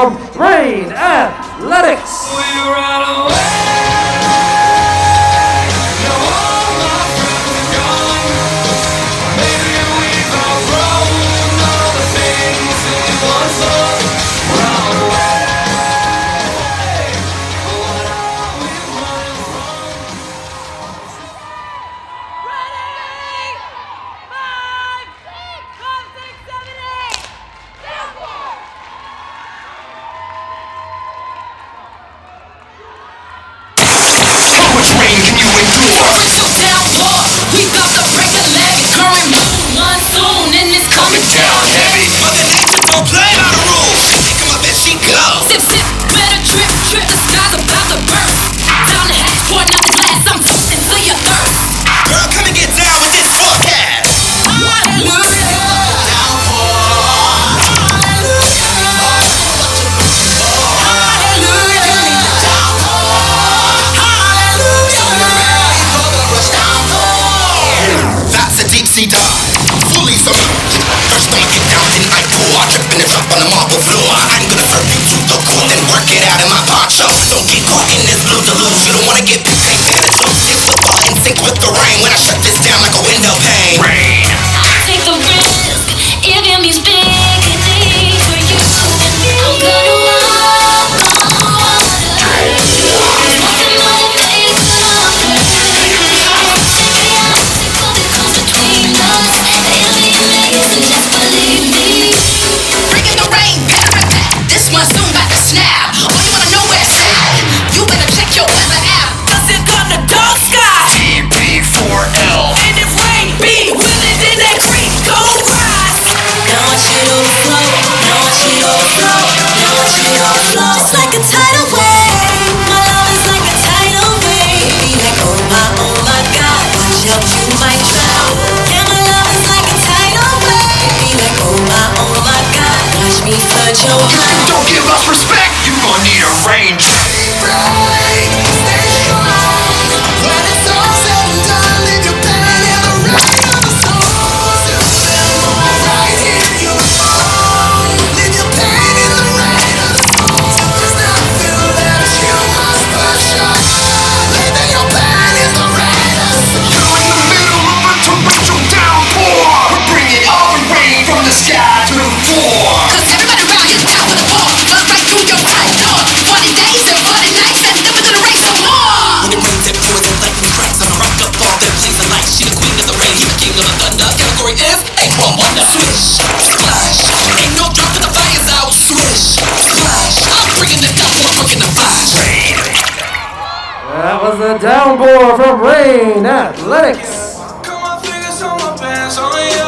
from Rain Athletics. Downpour, we bout to break a leg. Current moon, monsoon, and it's coming down heavy. But the legends don't play by the rules. Pick 'em up as she goes. Sip, sip, better drip, drip. The sky's about to burst. Down the hatch, pour another glass. I'm toasting to your thirst. Girl, come and get down with this forecast. Hallelujah. Deep-sea dive, fully submerged. First I'ma get down, then I pour. I trip and drop on the marble floor. I'm gonna serve you to the core, then work it out in my poncho. Don't get caught in this blue deluge. You don't wanna get big tank pants. It's football in sync with the rain. When I shut this down like a window pane. Rain. Take the risk, if it means big things for you and me. I'm gonna walk on water. Walking on the face of the earth. Bringing the rain, better at that. This one's soon got to snap. Oh, you wanna know where it's at? You better check your weather app. Cause it got the dark sky. TB4L. And if rain be willing, then that creek go rise. Now I want you to flow. Now I want you to flow. Now I want you to flow. Just like a tidal wave. My love is like a tidal wave. Be like, oh my God. Watch out, you might drown. Yeah, my love is like a tidal wave. Be like, oh my God. Watch me flood your heart. Don't give us respect. You gon' need a rain check. Rain, stay strong. When it's all said and done, leave your pain in the rain of the storm. Right here, you belong. Leave your pain in the rain of the storm. Just now feel that you must push on. Leaving your pain in the rain of the storm. You're in the middle of a torrential downpour. We're bringing all the rain from the sky to the floor. Cause everybody around here's down for the pour. Flood right through your tight door. 40 days and 40 nights and never gonna rain some more. When it rains, it pours and lightning strikes. I'ma rock up all them shades of light. She the queen of the rain, he the king of the thunder. Category is a one wonder. Swish, splash. Ain't no drop till the fire's out. Swish, splash. I'm bringing the downpour, working the flash. Rain. That was the Downpour from Rain Athletics. Got my fingers on my pants, on your